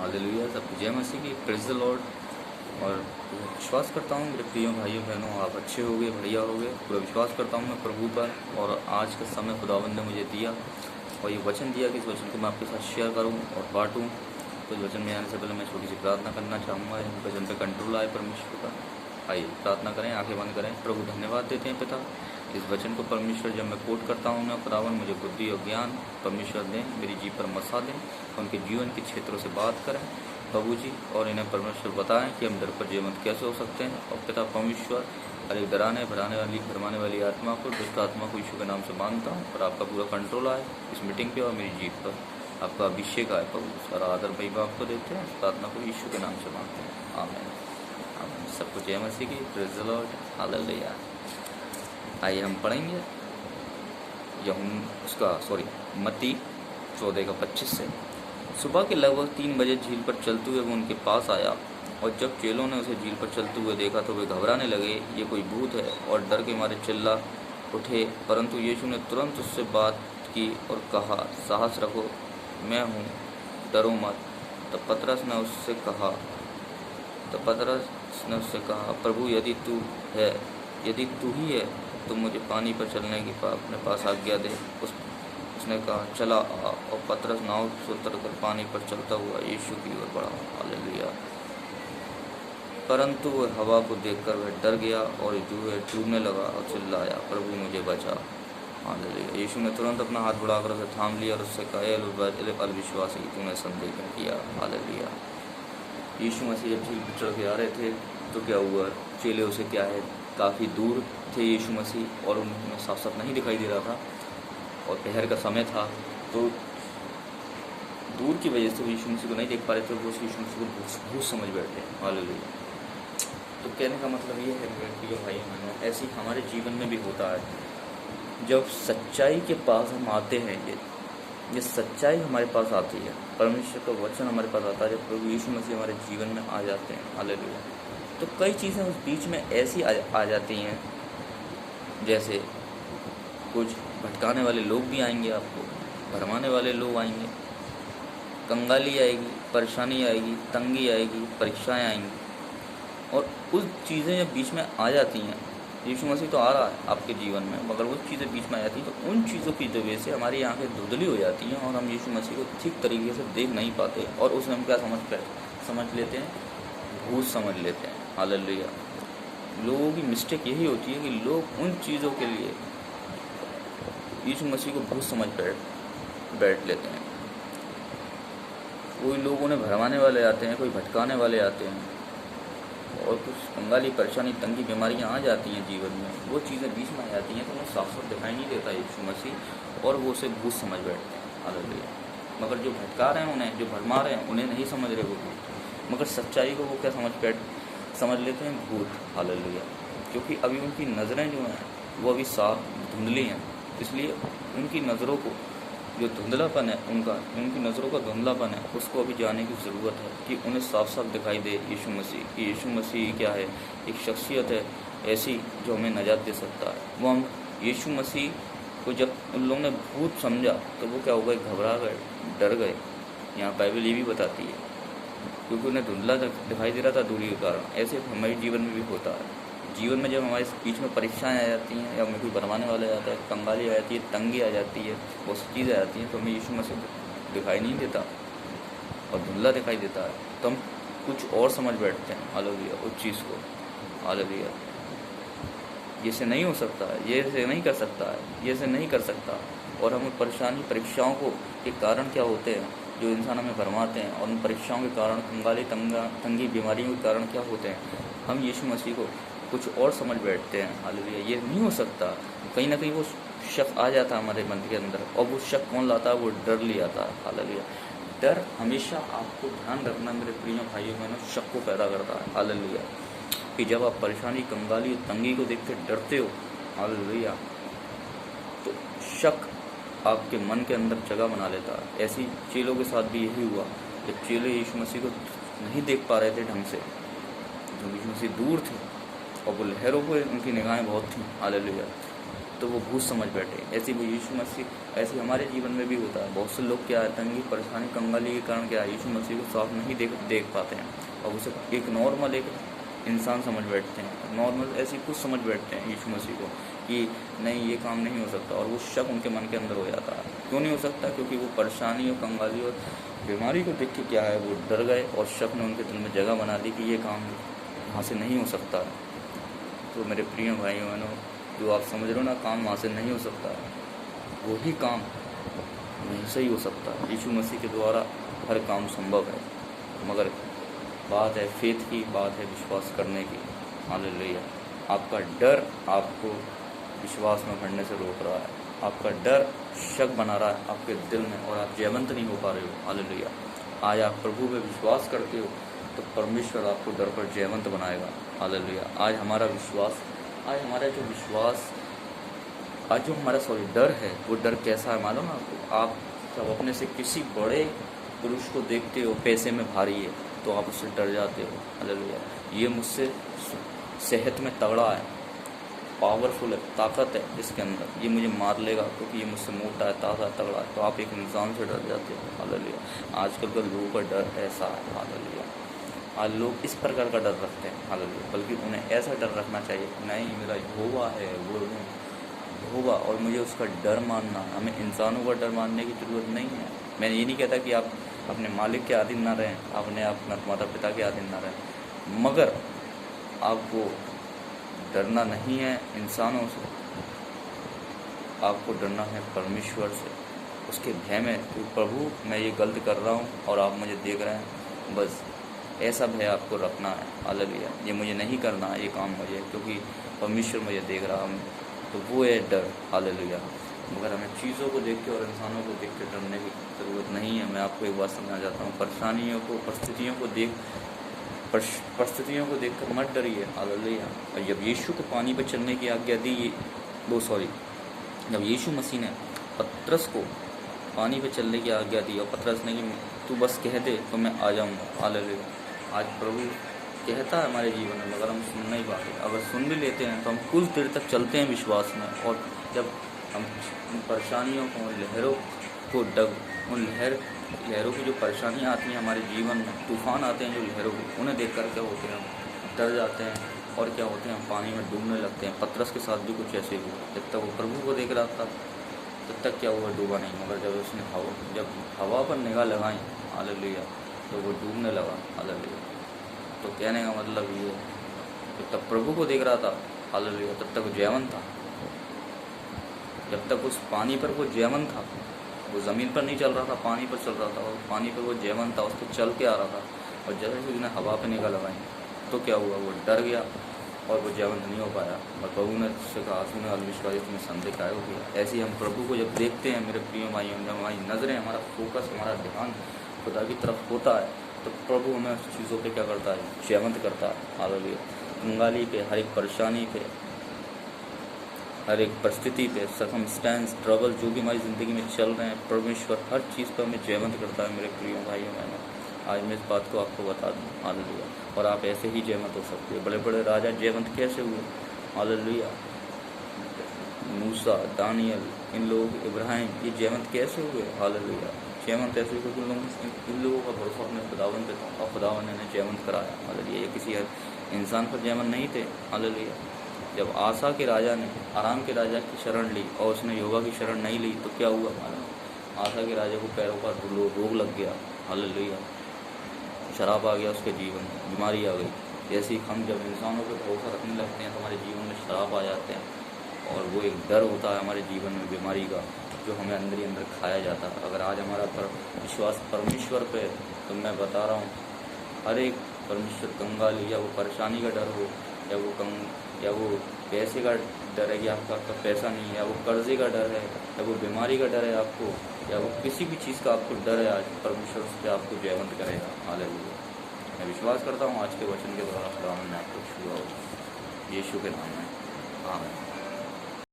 Hallelujah. सबको जय मसीह की, प्रेज़ द लॉर्ड। और विश्वास करता हूँ मेरे प्रिय भाइयों बहनों, आप अच्छे होगे, बढ़िया होगे। पूरा विश्वास करता हूँ मैं प्रभु पर। और आज का समय खुदावंद ने मुझे दिया और ये वचन दिया कि इस वचन को मैं आपके साथ शेयर करूँ और बांटूँ। तो इस वचन में आने से पहले मैं छोटी सी प्रार्थना करना चाहूँगा, इन वचन पर कंट्रोल आए परमेश्वर का। आइए प्रार्थना करें, आंखें बंद करें। प्रभु धन्यवाद देते हैं पिता, इस वचन को परमेश्वर जब मैं कोट करता हूँ ना खुदावन, मुझे बुद्धि और ज्ञान परमेश्वर दें, मेरी जीव पर मसा दें, उनके जीवन के क्षेत्रों से बात करें प्रभु जी। और इन्हें परमेश्वर बताएं कि हम डर पर जयवंत कैसे हो सकते हैं। और पिता परमेश्वर हर एक डराने भरमाने वाली आत्मा को, दुष्ट आत्मा को यीशु के नाम से मानता हूँ और आपका पूरा कंट्रोल आए इस मीटिंग पे और मेरी जीव पर। आपका अभिषेक आए प्रभु। सारा आदर भाई बाप को देते हैं, इस प्रार्थना को यीशु के नाम से मानते हैं। आमीन आमीन। सबको जय मसीह की, प्रेज़ द लॉर्ड, हालेलुया। आइए हम पढ़ेंगे मत्ती 14:25 से। सुबह के लगभग 3 बजे झील पर चलते हुए वो उनके पास आया, और जब चेलों ने उसे झील पर चलते हुए देखा तो वे घबराने लगे, ये कोई भूत है, और डर के मारे चिल्ला उठे। परंतु यीशु ने तुरंत उससे बात की और कहा, साहस रखो, मैं हूँ, डरो मत। तब पतरस ने उससे कहा, प्रभु यदि तू ही है तो मुझे पानी पर चलने की अपने पास आज्ञा दे। उसने कहा, चला आ। और पतरस नाव से उतरकर पानी पर चलता हुआ यीशु की ओर बढ़ा। हालेलुया। परंतु वह हवा को देखकर वह डर गया और डूबने लगा और चिल्लाया, प्रभु मुझे बचा। हालेलुया। यीशु ने तुरंत अपना हाथ बढ़ाकर उसे थाम लिया और उससे कहा, अविश्वासी, तूने संदेह क्यों किया। हालेलुया। यीशु मसीह जब झील पर चढ़ के आ रहे थे तो क्या हुआ, चेले उसे क्या है, काफ़ी दूर थे यीशु मसीह और उन्हें साफ साफ नहीं दिखाई दे रहा था और पहर का समय था, तो दूर की वजह से यीशु मसीह को नहीं देख पा रहे थे। वो यीशु मसीह को भूत समझ बैठे। हालेलुया। तो कहने का मतलब ये है कि भाई बहनों, ऐसी हमारे जीवन में भी होता है। जब सच्चाई के पास हम आते हैं, ये सच्चाई हमारे पास आती है, परमेश्वर का वचन हमारे पास आता है, जब प्रभु यीशु मसीह हमारे जीवन में आ जाते हैं। हालेलुया। तो कई चीज़ें उस बीच में ऐसी आ जाती हैं, जैसे कुछ भटकाने वाले लोग भी आएंगे, आपको भरमाने वाले लोग आएंगे, कंगाली आएगी, परेशानी आएगी, तंगी आएगी, परीक्षाएं आएंगी। और उस चीज़ें जब बीच में आ जाती हैं, यीशु मसीह तो आ रहा है आपके जीवन में, मगर वो चीज़ें बीच में आ जाती हैं, तो उन चीज़ों की वजह से हमारी आंखें धुंधली हो जाती हैं और हम यीशु मसीह को ठीक तरीके से देख नहीं पाते। और उसमें हम क्या समझ लेते हैं, भूत समझ लेते हैं। हालेलुया। लोगों की मिस्टेक यही होती है कि लोग उन चीज़ों के लिए यीशु मसीह को भूत समझ बैठ लेते हैं। कोई लोग उन्हें भरमाने वाले आते हैं, कोई भटकाने वाले आते हैं, और कुछ कंगाली, परेशानी, तंगी, बीमारियां आ जाती हैं जीवन में, वो चीज़ें बीच में आ जाती हैं तो उन्हें साफ साफ दिखाई नहीं देता यीशु मसीह, और वो उसे भूत समझ बैठते हैं। हालेलुया। मगर जो भटका रहे हैं उन्हें, जो भरमा रहे हैं उन्हें नहीं समझ रहे वो भूत, मगर सच्चाई को वो क्या समझ लेते हैं, भूत। हालेलुया। क्योंकि अभी उनकी नज़रें जो हैं वो अभी साफ धुंधली हैं, इसलिए उनकी नज़रों को जो धुंधलापन है, उनकी नज़रों का धुंधलापन है, उसको अभी जाने की ज़रूरत है कि उन्हें साफ साफ दिखाई दे यीशु मसीह, कि यीशु मसीह क्या है, एक शख्सियत है ऐसी जो हमें नजात दे सकता है। वो हम यीशु मसीह को जब उन लोगों ने भूत समझा तो वो क्या हो गए, घबरा गए, डर गए। यहाँ बाइबल ये भी बताती है, क्योंकि उन्हें धुंधला दिखाई दे रहा था दूरी के कारण। ऐसे हमारे जीवन में भी होता है। जीवन में जब हमारे बीच में परीक्षाएं आ जाती हैं, या हमें कोई बनवाने वाला आ जाता है, कंगाली आ जाती है, तंगी आ जाती है, बहुत सी चीज़ें आ जाती हैं, तो हमें यीशु मसीह दिखाई नहीं देता और धुंधला दिखाई देता है, तो हम कुछ और समझ बैठते हैं। हालेलुया। उस चीज़ को, हालेलुया, ये से नहीं हो सकता है, ये से नहीं कर सकता है, ये से नहीं कर सकता। और हमें परेशानी, परीक्षाओं को के कारण क्या होते हैं, जो इंसान हमें भरमाते हैं, और उन परीक्षाओं के कारण, कंगाली, तंगी, बीमारियों के कारण क्या होते हैं, हम यीशु मसीह को कुछ और समझ बैठते हैं। हालेलुया। ये नहीं हो सकता। कहीं ना कहीं वो शक आ जाता है हमारे मन के अंदर, और वो शक कौन लाता है, वो डर ले आता है। हालेलुया। डर हमेशा, आपको ध्यान रखना मेरे प्रिय भाइयों बहनों, शक को पैदा करता है। हालेलुया। कि जब आप परेशानी, कंगाली, तंगी को देख के डरते हो, हालेलुया, तो शक आपके मन के अंदर जगह बना लेता है। ऐसी चेलों के साथ भी यही हुआ। जब चेले यीशु मसीह को नहीं देख पा रहे थे ढंग से, जो यीशु मसीह दूर थे और वो लहरों पर उनकी निगाहें बहुत थीं। हालेलुया। तो वो भूत समझ बैठे। ऐसे वो यीशु मसीह, ऐसे हमारे जीवन में भी होता है। बहुत से लोग क्या है, तंगी परेशानी कंगाली के कारण क्या है, यीशु मसीह को साफ नहीं देख पाते हैं और उसे एक नॉर्मल एक इंसान समझ बैठते हैं, नॉर्मल ऐसी कुछ समझ बैठते हैं यीशु मसीह को कि नहीं ये काम नहीं हो सकता, और वो शक उनके मन के अंदर हो जाता है। क्यों नहीं हो सकता? क्योंकि वो परेशानी और कंगाली और बीमारी को देख के क्या है, वो डर गए और शक ने उनके दिल में जगह बना ली कि ये काम वहाँ से नहीं हो सकता है। तो मेरे प्रिय भाइयों बहनों, जो आप समझ रहे हो ना, काम वहाँ से नहीं हो सकता है, वही काम वहीं से ही हो सकता है। यीशु मसीह के द्वारा हर काम संभव है, मगर बात है फेथ की, बात है विश्वास करने की। हालेलुया। आपका डर आपको विश्वास में बढ़ने से रोक रहा है, आपका डर शक बना रहा है आपके दिल में और आप जयवंत नहीं हो पा रहे हो। हालेलुया। आज आप प्रभु पे विश्वास करते हो तो परमेश्वर आपको डर पर जयवंत बनाएगा। हालेलुया। आज हमारा जो हमारा डर है, वो डर कैसा है मालूम आपको? आप जब अपने से किसी बड़े पुरुष को देखते हो, पैसे में भारी है, तो आप उससे डर जाते हो। हालेलुया। ये मुझसे सेहत में तगड़ा है, पावरफुल है, ताकत है इसके अंदर, ये मुझे मार लेगा क्योंकि ये मुझसे मोटा है, ताज़ा तगड़ा है, तो आप एक इंसान से डर जाते हो। हालेलुया। आजकल के लोगों का डर ऐसा है। हालेलुया। आज लोग इस प्रकार का डर रखते हैं। हालेलुया। बल्कि उन्हें ऐसा डर रखना चाहिए, नहीं मेरा यहोवा है, वो यहोवा, और मुझे उसका डर मानना। हमें इंसानों का डर मानने की ज़रूरत नहीं है। मैं ये नहीं कहता कि आप अपने मालिक के अधीन ना रहें, अपने अपना माता पिता के अधीन ना रहें, मगर आपको डरना नहीं है इंसानों से, आपको डरना है परमेश्वर से, उसके भय में कि प्रभु मैं ये गलत कर रहा हूँ और आप मुझे देख रहे हैं, बस ऐसा भय आपको रखना है। हालेलुया। ये मुझे नहीं करना है ये काम मुझे, क्योंकि परमेश्वर मुझे देख रहा है, तो वो है डर। हालेलुया। मगर हमें चीज़ों को देख के और इंसानों को देख के डरने की ज़रूरत नहीं है। मैं आपको एक बात समझाना चाहता हूँ, परेशानियों को परिस्थितियों को देखकर मत डरिए। हालेलुया। और जब यीशु को पानी पर चलने की आज्ञा दी, जब यीशु मसीह ने पतरस को पानी पे चलने की आज्ञा दी और पतरस ने कि तू बस कह दे तो मैं आ जाऊँगा। हालेलुया। आज प्रभु कहता है हमारे जीवन में, मगर हम सुन नहीं पाते। अगर सुन भी लेते हैं तो हम कुछ देर तक चलते हैं विश्वास में, और जब हम उन परेशानियों को, लहरों को उन लहरों की जो परेशानियाँ आती हैं हमारे जीवन में, तूफान आते हैं जो लहरों के, उन्हें देख कर क्या होते हैं, हम डर जाते हैं और क्या होते हैं, हम पानी में डूबने लगते हैं। पतरस के साथ भी कुछ ऐसे हुआ। जब तक वो प्रभु को देख रहा था तब तक क्या हुआ, डूबा नहीं, मगर जब हवा पर निगाह लगाई, हालेलुया, तो वो डूबने लगा। हालेलुया। तो कहने का मतलब ये है, जब तक प्रभु को देख रहा था, हालेलुया, तब तक वो जयवंत था। जब तक उस पानी पर वो जयवंत था, वो ज़मीन पर नहीं चल रहा था, पानी पर चल रहा था, और पानी पर वो जयवंत था, उस पर चल के आ रहा था। और जैसे ही उसने हवा पर निगाह लगाई तो क्या हुआ, वो डर गया और वो जयवंत नहीं हो पाया। और प्रभु ने उससे कहा, तूने अविश्वासी, तुमने संदेह काहे हो गया। ऐसे ही हम प्रभु को जब देखते हैं मेरे प्रिय भाइयों, जब हमारी नज़रें, हमारा फोकस, हमारा ध्यान खुदा की तरफ होता है, तो प्रभु हमें उस चीज़ों पे क्या करता है, जयवंत करता है। हालेलुया। कंगाली पे, हर एक परेशानी पे, हर एक परिस्थिति पे, सर्कमस्टेंस, ट्रबल जो भी हमारी ज़िंदगी में चल रहे हैं, परमेश्वर हर चीज़ पर हमें जयवंत करता है। मेरे प्रिय भाइयों बहनों, आज मैं इस बात को आपको बता दूँ। हालेलुया। और आप ऐसे ही जयवंत हो सकते हो। बड़े बड़े राजा जयवंत कैसे हुए? हालेलुया। मूसा, दानियल, इन लोग, इब्राहिम, ये जयवंत कैसे हुए? हालेलुया। जयवंत ऐसे हुए क्योंकि इन लोगों का भरोसा अपने खुदावन पे था और खुदावन ने जयवंत कराया। हालेलुया। ये किसी इंसान पर जयवंत नहीं थे। हालेलुया। जब आसा के राजा ने आराम के राजा की शरण ली और उसने योगा की शरण नहीं ली, तो क्या हुआ मालूम? आसा के राजा को पैरों का रोग लग गया। हालेलुया। शराब आ गया उसके जीवन में, बीमारी आ गई। ऐसे ही हम जब इंसानों पर भरोसा रखने लगते हैं तो हमारे जीवन में शराब आ जाते हैं, और वो एक डर होता है हमारे जीवन में बीमारी का, जो हमें अंदर ही अंदर खाया जाता है। अगर आज हमारा विश्वास परमेश्वर पे, तो मैं बता रहा हूँ, हर एक परमेश्वर कंगाली या वो परेशानी का डर हो, या वो पैसे का डर है कि आपका पैसा नहीं है, या वो कर्जे का डर है, या वो बीमारी का डर है आपको, या वो किसी भी चीज़ का आपको डर है, आज परमेश्वर से आपको जयवंत करेगा। हालेलुया। मैं विश्वास करता हूँ आज के वचन के द्वारा खुदा ने आपको छुआ हो, यीशु के नाम में। आमीन।